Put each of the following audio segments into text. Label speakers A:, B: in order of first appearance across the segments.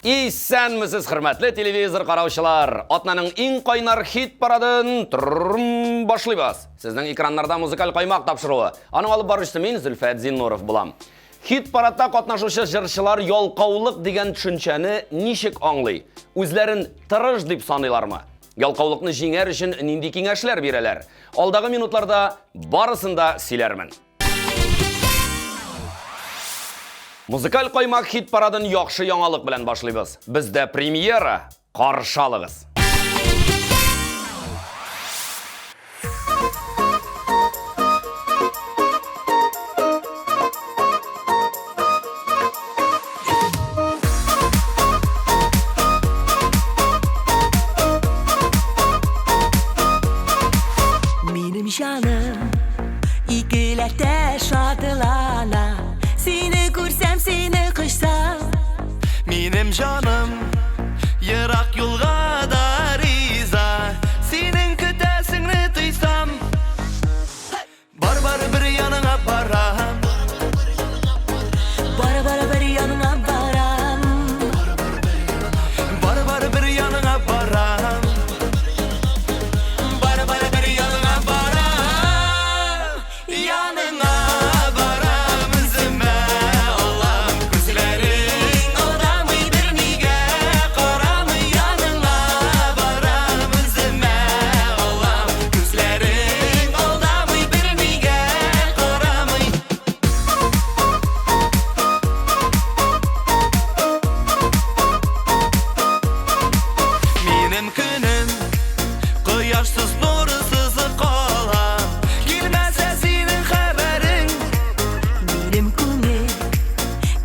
A: Исәнмесез, хөрмәтле телевизор караучылар. Атнаның иң кайнар хит парадын башлыйбыз. Сезнең экраннарда музыкаль каймак тапшыруы. Аның алып баручысы мин Зөлфәт Зиннуров булам. Хит парадта катнашучы җырчылар ялкаулык дигән төшенчәне ничек аңлый? Үзләрен тырыш дип саныйлармы? Ялкаулыкны җиңәр өчен нинди киңәшләр бирәләр? Алдагы минутларда барысын да сөйләрмен. Музыкаль каймак хит парадын яхшы яңалык белән башлыйбыз. Бездә премьера, каршы алыгыз.
B: Минем җаным игеләктә шатлана. Seni күрсәм, seni кышсам,
C: Минем җаным ерак юлга да риза. Синең көтәсеңне тойсам, бар бер яныңа барам.
B: Бара-бара бер яныңа барам.
C: Бар бер яныңа барам. Бар бер яныңа барам. Яныңа барам үземә Аллам күзләрең алдамый бернигә карамый. Яныңа барам үземә Аллам күзләрең алдамый бернигә карамый. Минем көнем кояшсыз нурсыз кала. Килмәсә синең хәбәрең.
B: Минем күңел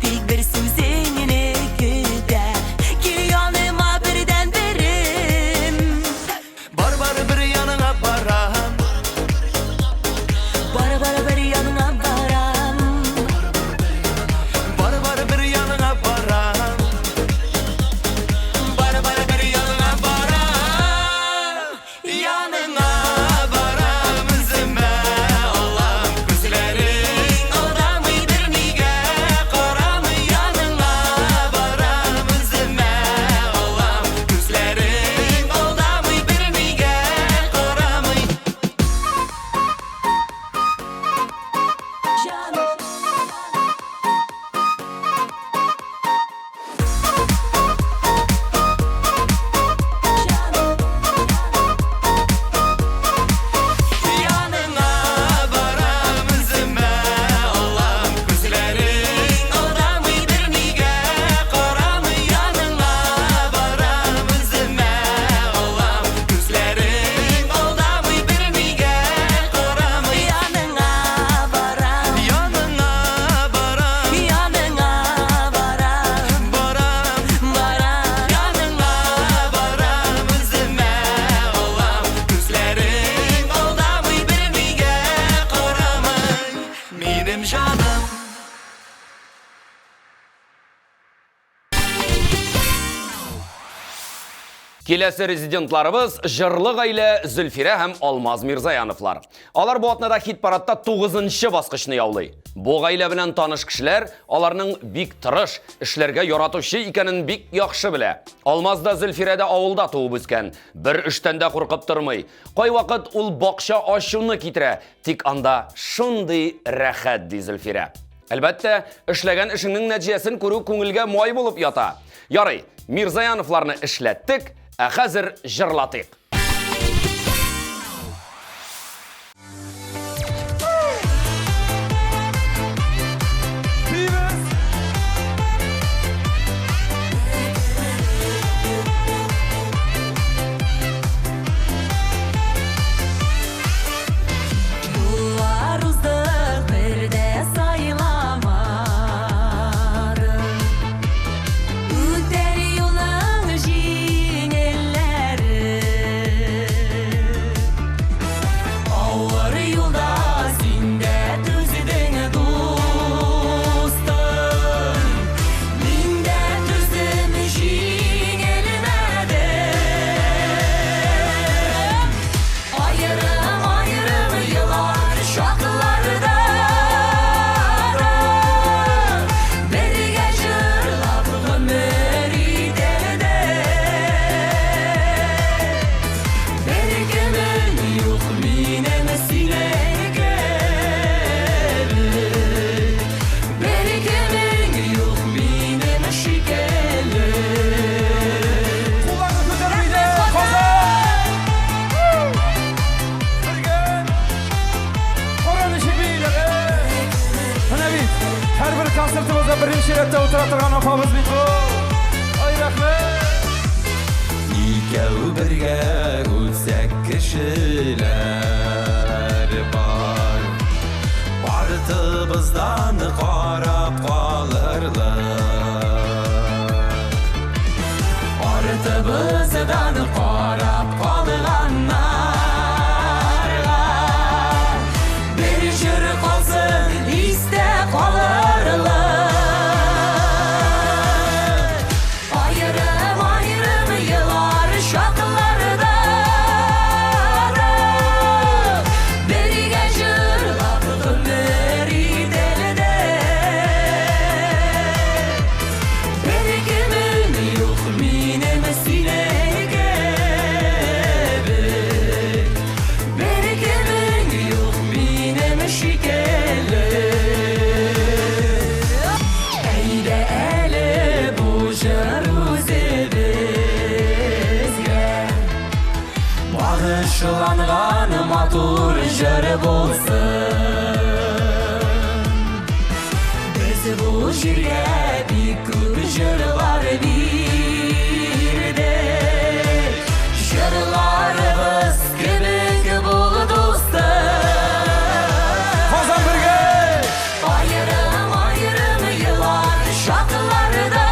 B: тик бер сүзеңне көтә. Кил яныма бердән берем.
C: Бар бер яныңа барам.
B: Бара-бара бер яныңа барам.
C: Бар бер яныңа барам. Бар бер яныңа барам. Яныңа барам үземә Аллам күзләрең алдамый бернигә карамый. Яныңа барам үземә Аллам күзләрең алдамый бернигә карамый. Яныңа барам үземә Аллам күзләрең алдамый бернигә карамый. Яныңа барам үземә Аллам күзләрең алдамый бернигә карамый.
B: Яныңа барам.
C: Яныңа барам.
B: Яныңа барам.
C: Барам.
B: Барам.
C: Яныңа барам үземә Аллам күзләрең алдамый бернигә карамый. Минем җаным
A: Киләсе резидентларыбыз җырлы гаилә Зөлфирә һәм Алмаз Мирзаяновлар. Алар бу атнада хит парадта 9нчы баскычны яулый. Бу гаилә белән таныш кешеләр аларның бик тырыш, эшләргә яратучы икәнен бик яхшы белә. Алмаз да Зөлфирә дә авылда туып үскән. Бер эштән дә куркып тормый. Кайвакыт ул бакча ачуны китерә, тик анда шундый рәхәт ди Зөлфирә. Әлбәттә, эшләгән эшеңнең нәтиҗәсен күрү күңелгә май булып ята. Ярый, Мирзаяновларны эшләттек, ә хәзер җырлатыйк.
B: Юлларыбызды бердә сайламарым. Үтәр юлың җиңелләре.
D: Stüdiyada otura turgan apamız Biko. Ay rahmet.
C: Ikəu birgə ölsək kişilər var. Partımızdan qarab qalırlar. Partımızdan qarab qalğanlarga bir jür qalsın istə qalırlar.
B: Ayrım ayrım yıllar şaklarda birge jırlap ömrü delde bir kimin yok benim silege bir kimin yok benim şikelle Eyde ele bu jeruzebizge Bağışlanğan matur jör bolsun Biz bu jirge bir köp jırlar birdik Jırlarımız kibik bul dostum
D: Kazan birge.
B: Ayrım ayrım yıllar şaklarda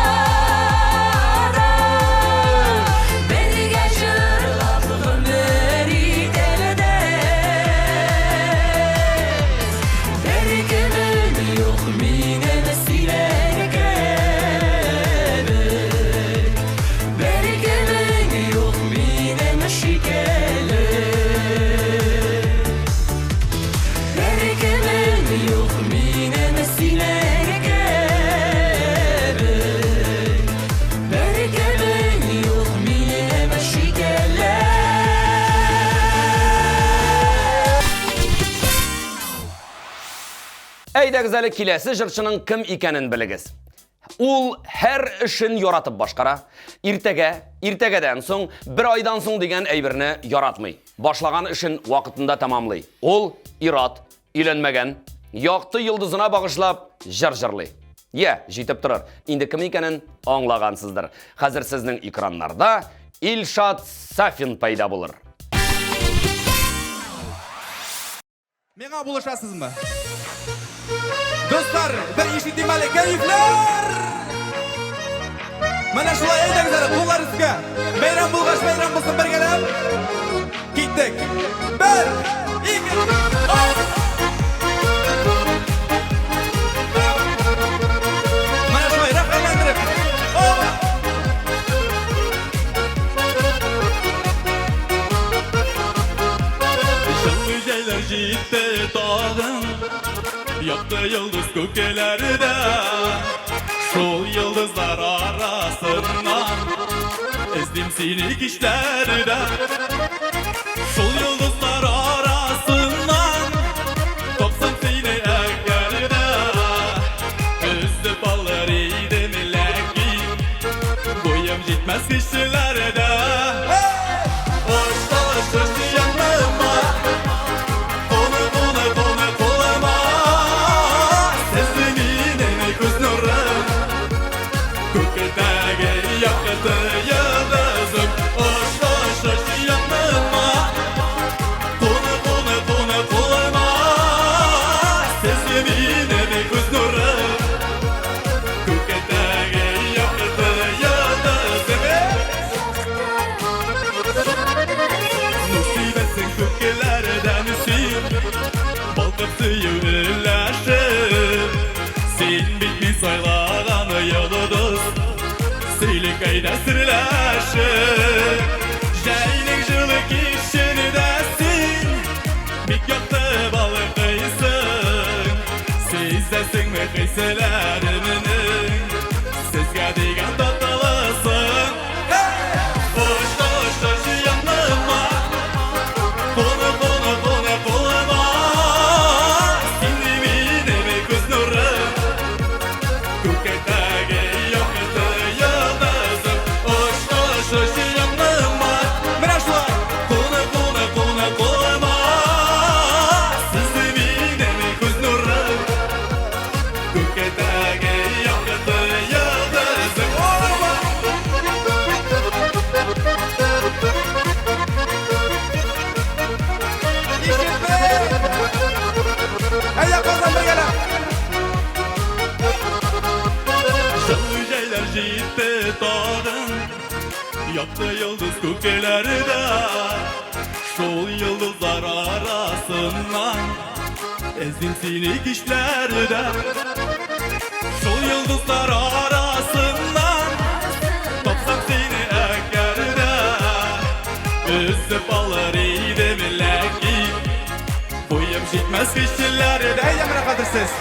B: birge jırlap ömrü delde bir kimin yok benim silege bir kimin yok benim şikelle bir kimin yok benim silege bir kimin yok benim şikelle
A: Әйдә гызәле киләсе җырчының кем икәнен белегез. Ул һәр эшен яратып башкара. Иртәгәдән соң, бер айдан соң дигән әйберне яратмый. Башлаган эшен вакытында тәмамлый. Ул ир-ат, өйләнмәгән, якты йолдызына багышлап җыр җырлый. Я, җитеп торыр. Инде кем икәнен аңлагансыздыр. Хәзер сезнең экраннарда Илшат Сафин пайда булыр.
D: Меңа булышасызмы? Dostlar, bir işitimali keyifler. Mana şulay eydagizlar, qo'llar ustiga. Bayram bulg'ash, bayram bo'lsin birgalab. Ketdik. 1, 2, 3. Mana şulay raqamlantirib.
E: Şanlı şeyler gitti dağın Yaktı yıldız gökelerde Şol yıldızlar arasından Ezdim seni kişlerde Şol yıldızlar arasından Topsam seni eklerde Gözlü balları idemilekin Boyum gitmez kişilerde Hoş hoş hoş yanıma Konu konu konu kolama Sesinin eni göz nuru Kökürdagi yakıtı yıldızım Hoş hoş hoş yanıma Konu konu konu kolama Sesinin eni göz nuru Kökürdagi yakıtı yıldızım Musibetin köklerden sil Balkıp suyu ülleşir Sen bitmiş saylağan yıldız Seylik ayda sırlaşır Jayning jılı kişini desin Bik yaktı balık kıysın Sizdesin mi kıyselerinin Sizge digen tatlısın Hoş hoş hoş yanıma Konu konu konu koluma Şimdi minemi göz nuru Kökektagi yakıtı yıldızım Hoş hoş hoş yanıma
D: Mana şulay.
E: Konu konu konu koluma Sizi minemi göz nuru Kökektagi yakıtı Yaktı yıldız kökelerde Şol yıldızlar arasından Ezdim seni kişlerde Şol yıldızlar arasından Tapsam seni ekerde Üzüp alır idim leki Boyum şitmez kişilerde
D: Heyecanına kadırsız.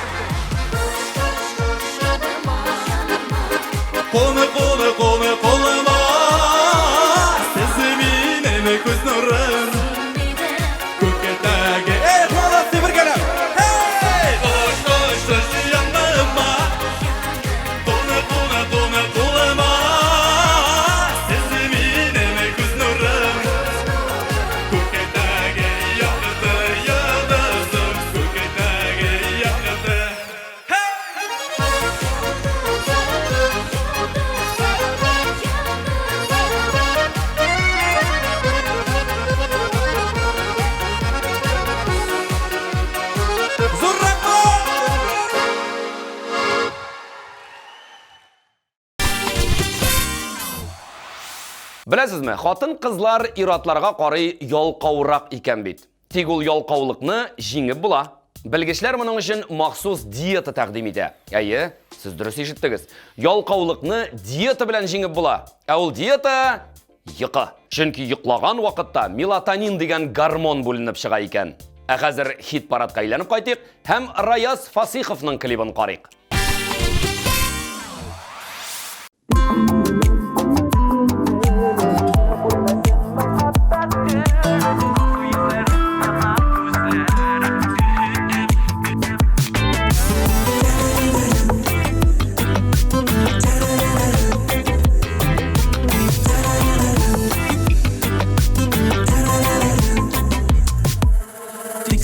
E: Koluma Sesimin göz nurun Kökedagi
D: Ey Polat bir gelen. Hey!
E: Koş yanıma Koluma Sesimin göz nurun Kökedagi yakıdı yıldızım Kökedagi yakıdı
D: Zurrakma!
A: Білесізме, хатын қызлар иратларға қарай ялқауырақ екен бит. Тек ол ялқаулықны жеңіп бұла. Білгішлер мұның үшін мақсус диета тәқдим ете. Әйе, сіз дұрыс ешіттіңіз. Ялқаулықны диета білән жеңіп бұла. Ол диета йықы. Чөнки йықлаған вақытта мелатонин деген гормон бөлініп шыға екен. Қазір хит парадқа айленіп қайтық, һәм Раяз Фасиховның клибін қарайық.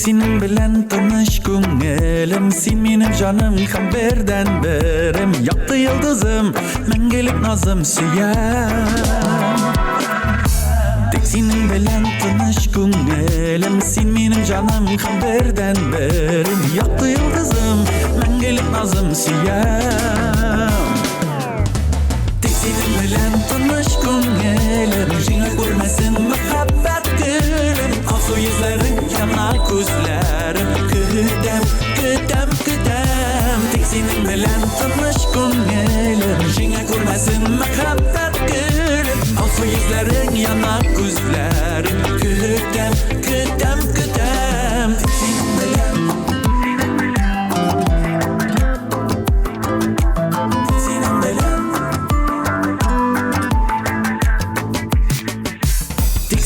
B: Senin bilen tanış gönlüm Sen benim canım hem birden birim Yaktı yıldızım Mengelik nazım süyen Tek senin bilen tanış gönlüm Sen benim canım hem birden birim Yaktı yıldızım Mengelik nazım süyen Tek senin bilen tanış gönlüm Jine görmesin muhabbet gülüm Alsu yüzlerin yanar gözlerim Küdem, küdem, küdem Tek senin bilen tanış gönlüm Jine görmesin muhabbet gülüm Alsu yüzlerin yanar gözlerim Küdem, küdem, küdem Tek senin bilen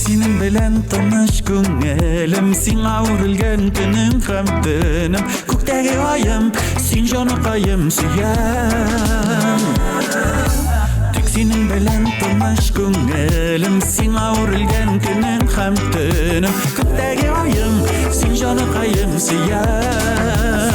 B: Senin bilen tanış gönlüm Sen avrilgen günüm hem dönüm Kökteki ayım Sen canı kayım süyen Tek senin bilen tanış gönlüm Sen avrilgen günüm hem dönüm Kökteki ayım Sen canı kayım süyen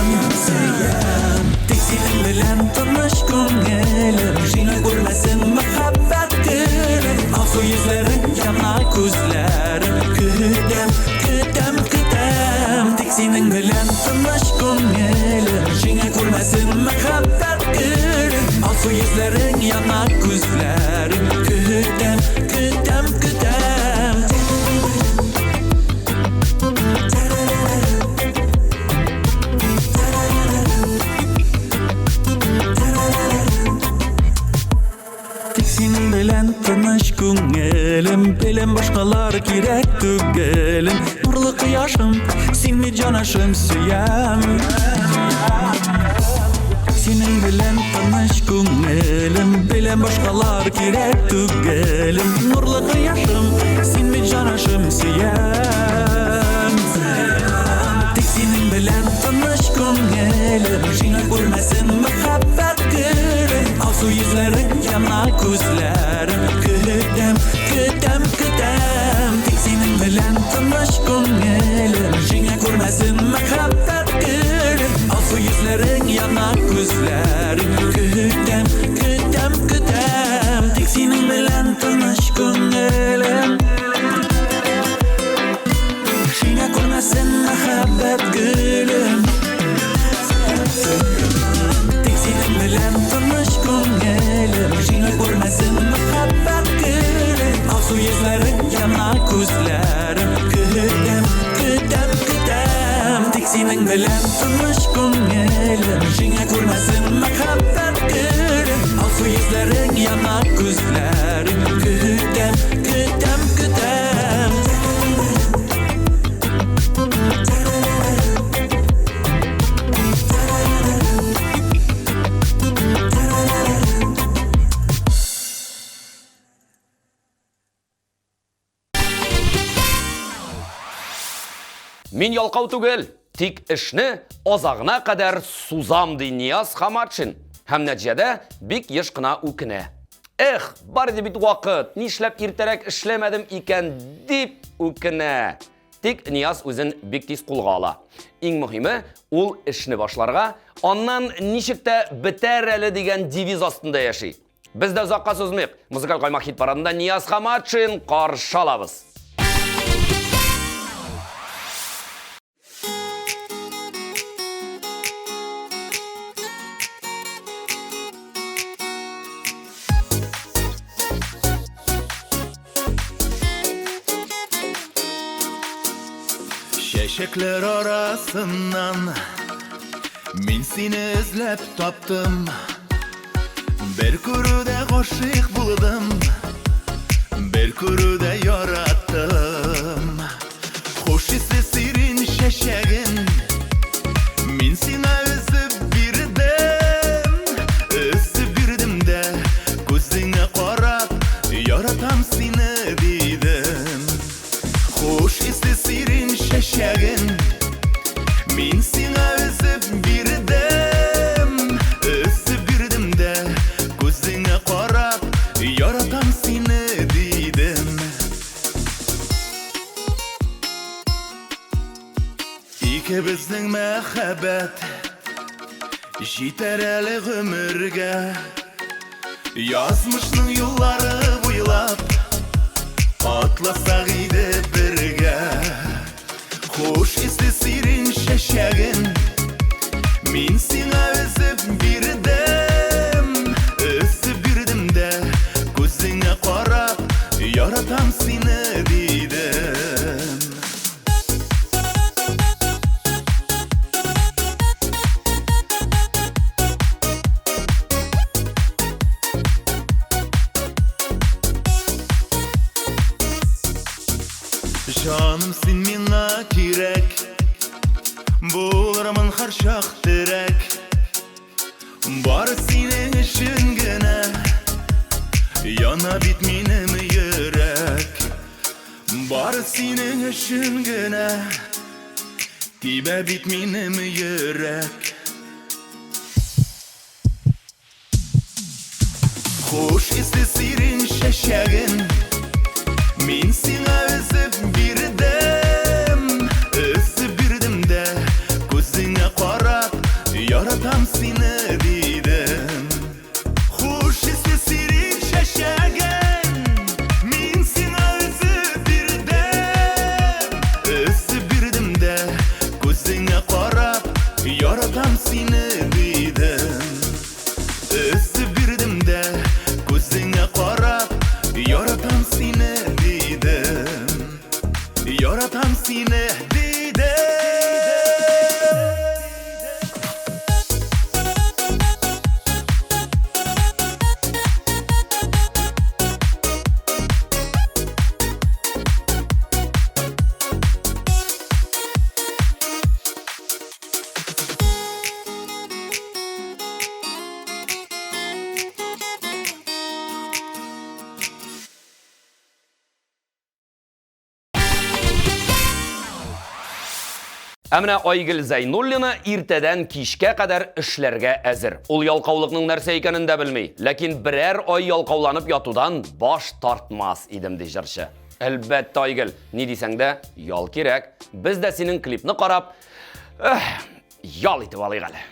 B: Tek senin bilen tanış gönlüm Jine görmesin muhabbet gülüm Alsu yüzlerin yanar gözlerim Küdem, küdem, küdem Tek senin bilen tanış gönlüm Jine görmesin muhabbet gülüm Alsu yüzlerin yanar gözlerim Küdem, küdem, küdem Tek senin bilen tanış gönlüm Bilen başkalar gerek tügelim Nurlu kıyaşım Sen mi canaşım süyem Senin bilen tanış gönlüm Bilen başkalar gerek tügelim Nurlu kıyaşım Sen mi canaşım süyem Tek senin bilen tanış gönlüm Jine görmesin muhabbet gülüm Alsu yüzlerin yanar gözlerim Küdem, küdem, küdem Tek senin bilen tanış gönlüm Jine görmesin muhabbet gülüm Alsu yüzlerin yanar gözlerim Küdem, küdem, küdem Tek senin bilen tanış gönlüm Jine görmesin muhabbet gülüm Tek senin bilen tanış gönlüm Jine görmesin muhabbet gülüm күзләрем Көтәм, көтәм, көтәм Тик синең белән тыныч күңелем Җиңә күрмәсен мәхәббәт гөлем Алсу йөзләрең, яна күзләрем Көтәм, көтәм, көтәм
A: Мин ялкау түгел, тик эшне азагына кадәр сузам ди Нияз Хаматшин. Һәм нәтиҗәдә бик еш кына үкенә. Эх, бар иде бит вакыт, нишләп иртәрәк эшләмәдем икән дип үкенә. Тик Нияз үзен бик тиз кулга ала. Иң мөһиме, ул эшне башларга, аннан ничек тә бетәр әле дигән девиз астында яши. Без дә озакка сузмыйк. Музыкаль каймак хит парадында Нияз Хаматшин каршы алабыз.
F: Çiçekler arasından Min seni izlep taptım Bir kuruda koşuk buldum Bir kuruda yarattım Hoş ise sirin şeşegin Min seni üzüp birdim de Gözüne karap yaratam seni dedim Hoş ise sirin şeşegin Min seni üzüp birdim de Gözüne karap yaratam seni dedim İkimizning muhabbet Jiter eli ömürge Yazmışның yolları boylap Atlasak idi birge Hoş ise sirin şeşegin Min seni üzüp birdim de Gözüne karap yaratam seni dedim Canım sen mina kirek Bularımın her şak direk Bar senin için gene Yana bitminim yürek Bar senin için gene Tibe bitminim yürek Hoş ise sirin şeşegin Min seni üzüp birdim de Gözüne karap yaratam seni dedim Hoş ise sirin şeşegin Min seni üzüp birdim de Gözüne karap yaratam seni dedim birdim de Gözüne karap yaratam seni dedim Yaratam seni dedim
A: Әмінә Айгөл Зайнуллина иртәдән кичкә кадәр эшләргә әзер. Ул ялкаулыкның нәрсә икәнен дә белми, ләкин берәр ай ялкауланып ятудан баш тартмас идем ди җырчы. Әлбәттә Айгөл, ни дисәң дә, ял кирәк. Без дә синең клипны карап, ял итеп алыйк әле.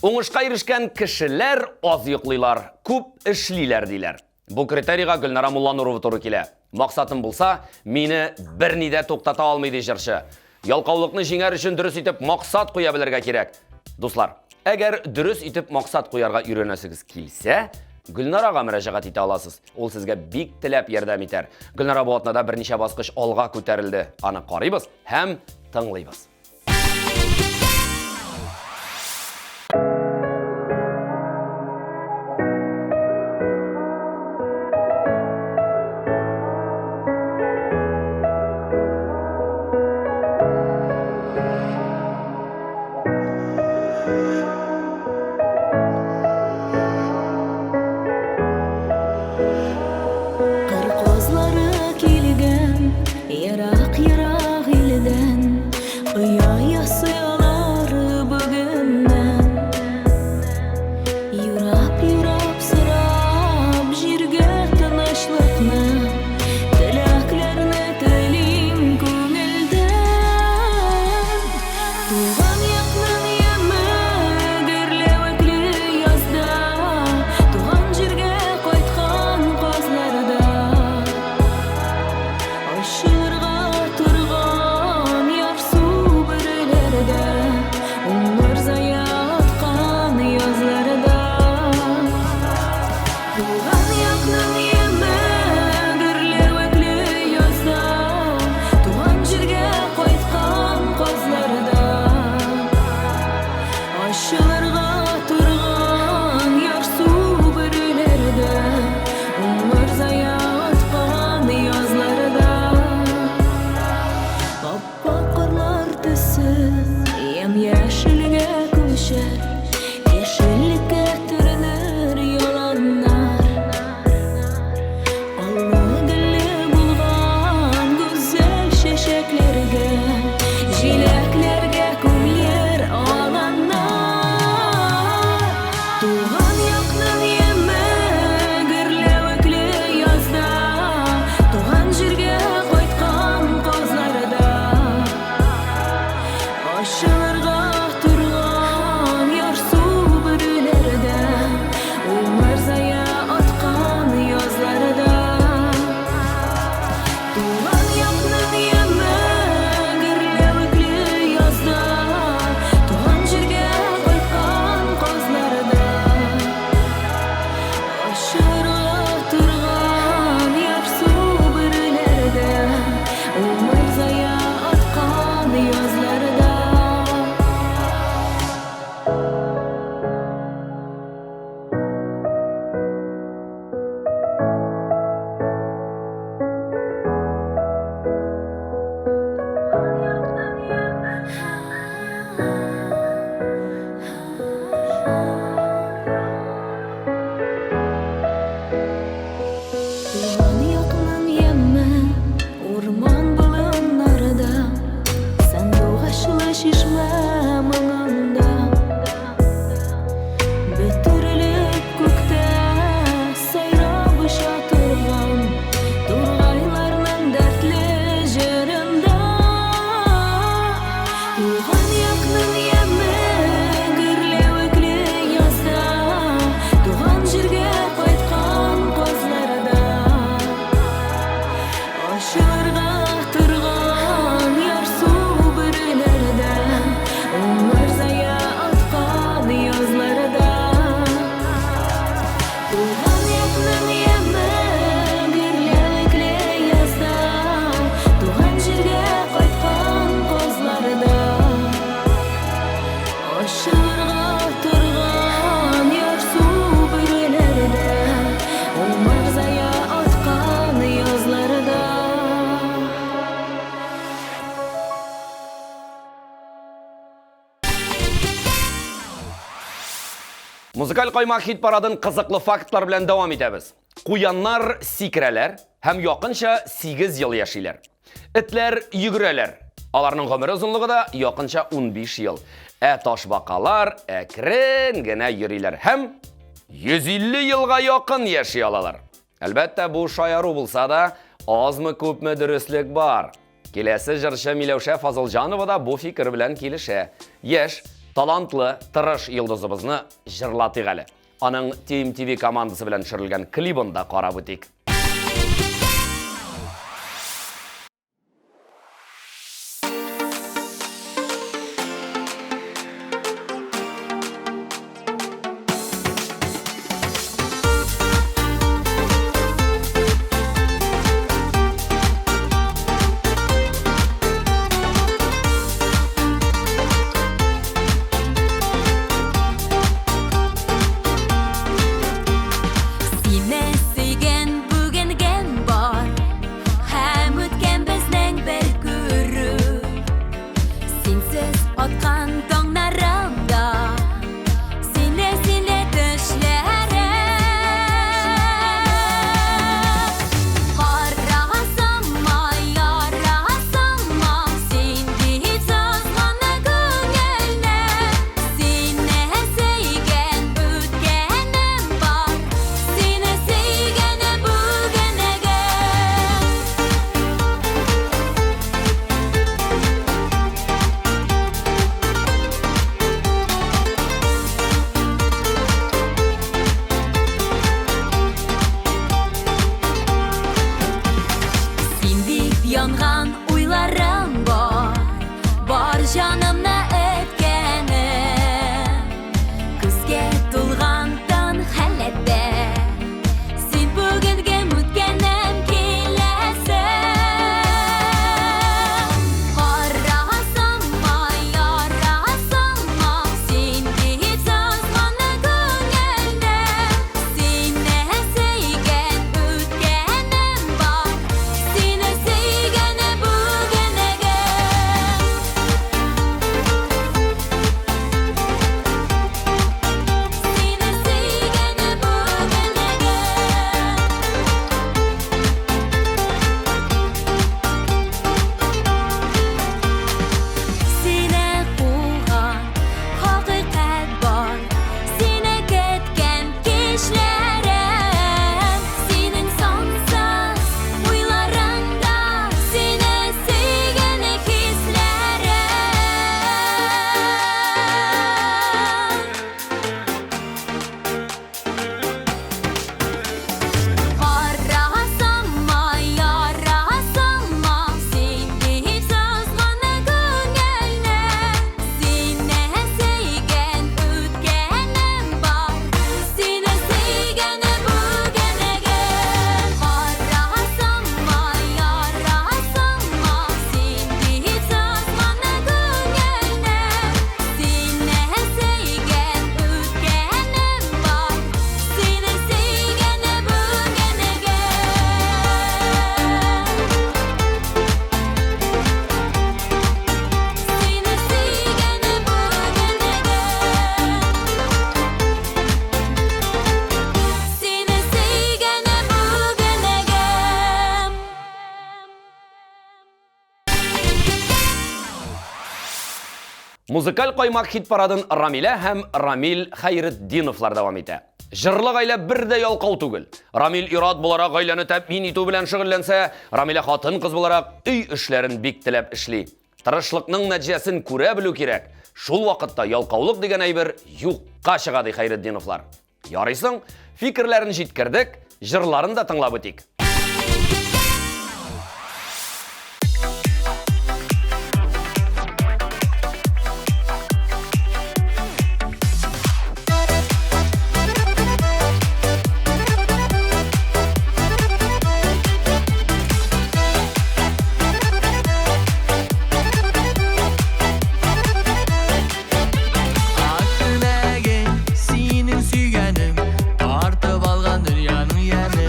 A: Уңышка ирешкән кешеләр аз йоклыйлар, күп эшлиләр диләр. Бу критерийга Гөлнара Мулланурова туры килә. Максатым булса, мине берни дә туктата алмый ди җырчы. Ялкаулыкны җиңәр өчен дөрес итеп максат куя белергә кирәк. Дуслар, әгәр дөрес итеп максат куярга өйрәнәсегез килсә, Гөлнарага мөрәҗәгать итә аласыз. Ул сезгә бик теләп ярдәм итәр. Гөлнара бу атнада берничә баскыч алга күтәрелде. Аны карыйбыз һәм тыңлыйбыз. Музыкаль каймак хит парадын кызыклы фактлар белән дәвам итәбез. Куяннар сикерәләр һәм якынча 8 ел яшиләр. Этләр йөгерәләр. Аларның гомер озынлыгы да якынча 15 ел. Ташбакалар әкрен генә йөриләр һәм 150 елга якын яши алалар. Әлбәттә, бу шаяру булса да, азмы-күпме дөрестлек бар. Киләсе җырчы Миләүшә Фазылҗанова да бу фикер белән килешә. Яшь, Талантлы, тырыш йылдызыбызны жырлатыйк әле. Аның TMTV командасы белән төшерелгән клибын да карап үтик. Музыкаль каймак хит парадын Рамилә һәм Рамил Хәйретдиновлар дәвам итә. Жырлы гаилә бердә ялкау түгел. Рамил ирад буларак гаиләне тәэмин итү белән шөгыльләнсә, Рамилә хатын-кыз буларак өй эшләрен бик теләп эшли. Тырышлыкның нәтиҗәсен күрә белү кирәк. Шул вакытта ялкаулык дигән әйбер юкка чыга ди Хәйретдиновлар. Ярыйсың, фикерләрен җиткердек, җырларын да тыңлап үтик.
G: Синең сөйгәнең, тартып алган дөньяның яме.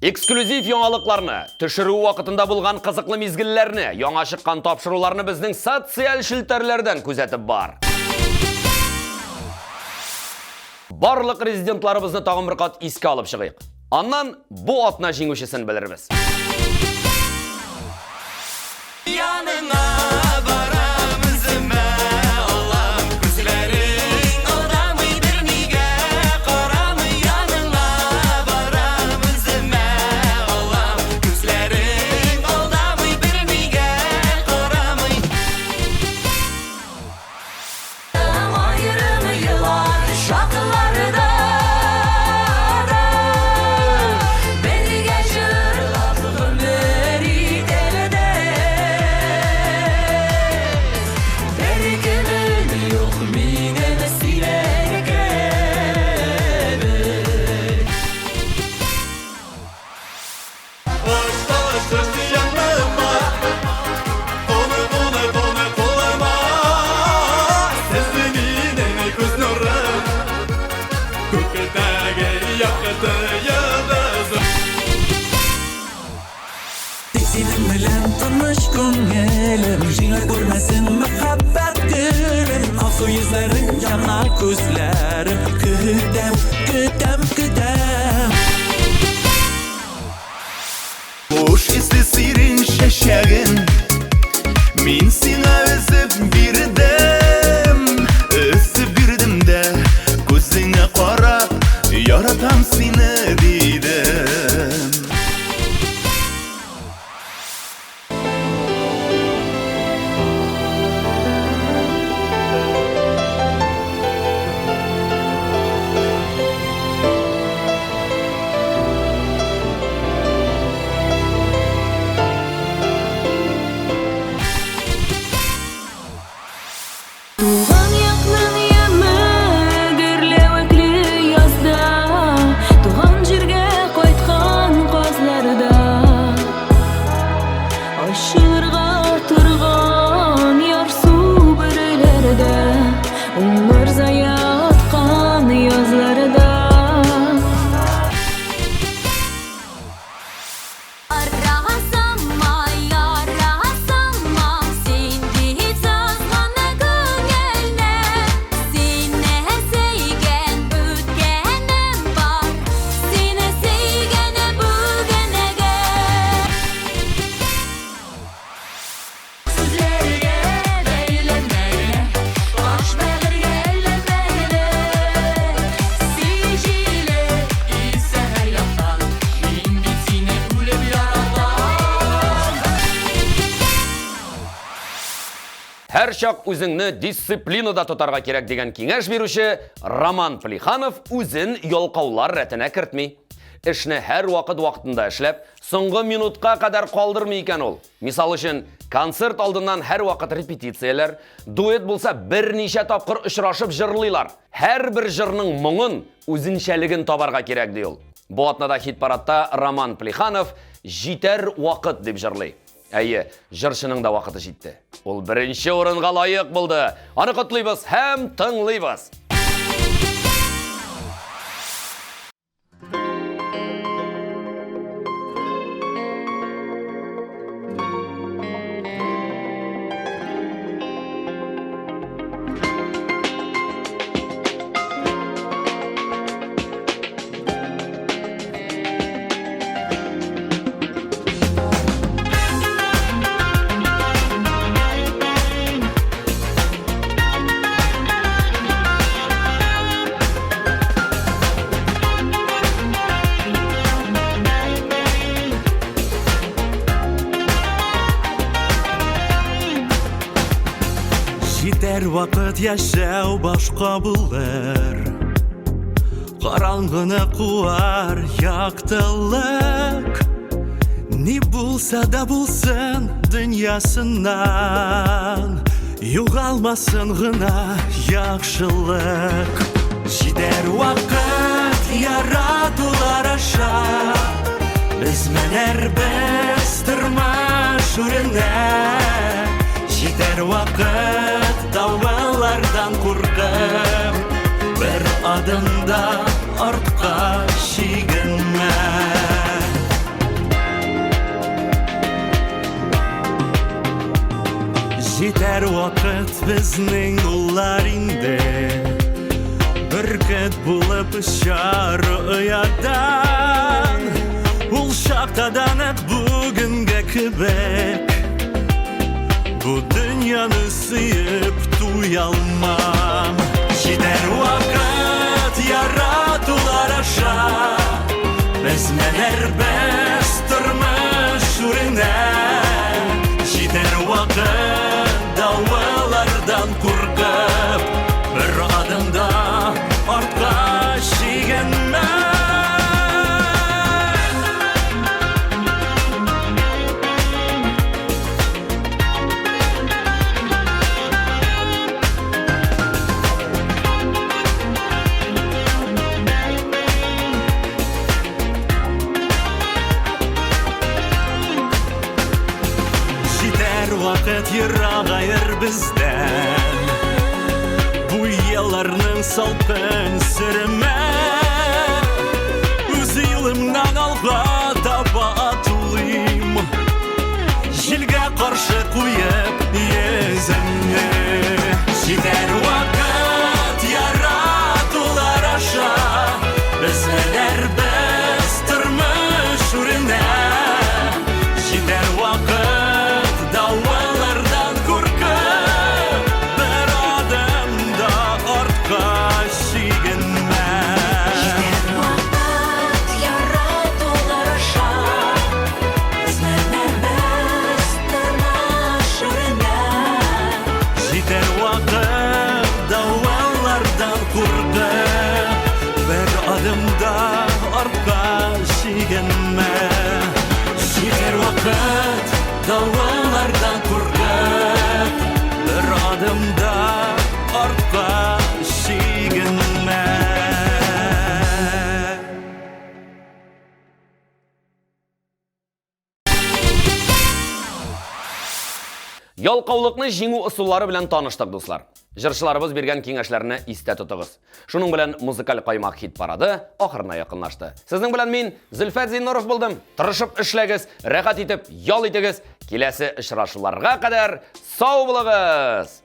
A: Эксклюзив яңалыкларны, төшерү вакытында булган кызыклы мизгелләрне, яңа чыккан тапшыруларны безнең социаль шелтәрләрдән күзәтеп бар. Барлык резидентларыбызны тагын бер кат искә алып чыгыйк. Аннан бу атна җиңүчесен белербез.
C: Yanına varamız Allah'ım gözlerin odamı bir nige karamı yanına varamız Allah'ım gözlerin odamı bir nige karamı ayrımı yılan şaklarda beni geçirlap ömrü delede yok mine vesilege
E: Hoş yanıma Konu kolama Sesini nene göz nurum Köketege yakıtı yıldızım
B: Senin bilen tanış ko'nglim Jinglar ko'rmasin muhabbat gülüm Aksu yüzlerin yanar gözlerim Küdem
F: Hoş isli sirin şeşegin Min sina özüp birdim de Gözüne qarab Yaratam seni dedim
G: Туган якның яме гөрләвекле язда Туган җиргә кайткан казларда Ачылырга торган ярсу бөреләрдә Умыр зая аткан язларда Yarasama Seni hiç sazmana gönlüne Seni sevgen bütkenem var Seni sevgene bugünege Sizlerge beylemeyle Baş belirge ellemeyle Siciyle ise her yaktan Bin bitine öyle bir yaradan
A: Һәр чак үзеңне дисциплинада тотарга кирәк дигән киңәш бирүче Роман Плеханов үзен ялкаулар рәтенә кертми. Эшне һәр вакытында эшләп, соңгы минутка кадәр калдырмый икән ул. Мисал өчен, концерт алдыннан һәр вакыт репетицияләр, дуэт булса берничә тапкыр очрашып җырлыйлар. Һәр бер җырның моңын, үзенчәлеген табарга кирәк ди ул. Бу атнада хит-парадта Роман Плеханов «Җитәр вакыт» дип җырлый. Әйе, җырчының да вакыты җитте. Ул беренче урынга лаек булды. Аны котлыйбыз һәм тыңлыйбыз.
B: Җитәр вакыт яшәү башка булыр Караңгыны куар яктылык Ни булса да булсын дөньясыннан Югалмасын гына яхшылык Җитәр вакыт яратулар аша Без менәрбез тормыш үренә Җитәр вакыт давалардан куркып Бер адымда артка чигенмә Җитәр вакыт безнең уллар инде Бөркет булып очар оядан Ул чактадан бүгенгә кебек Бу дөньяны сөеп туя алмам Җитәр вакыт яратулар аша Безмәләрбез тормыш үренә Җитәр вакыт давылардан куркып Бер адымда артка чигенмә Вакыт ерагайыр бездән Бу елларның салкын серемә Үз юлымнан алга таба атлыйм Җилгә каршы куеп йөземне Җитәр вакыт яратулар аша Безләрбез тормыш үренә Җитәр вакыт Давылардан куркып Бер адымда артка чигенмә
C: Җитәр вакыт яратулар аша Безмәләрбез тормыш үренә
B: Җитәр вакыт давылардан куркып Бер адымда артка чигенмә Җитәр вакыт Давылардан куркып Бер адымда артка чигенмә
A: Ялкаулыкны җиңү ысуллары белән таныштык, дуслар. Җырчыларыбыз биргән киңәшләрне истә тотыгыз. Шуның белән музыкаль каймак хит парады ахырына якынлашты. Сезнең белән мин Зөлфәт Зиннуров булдым. Тырышып эшләгез, рәхәт итеп ял итегез. Киләсе очрашуларга кадәр сау булыгыз.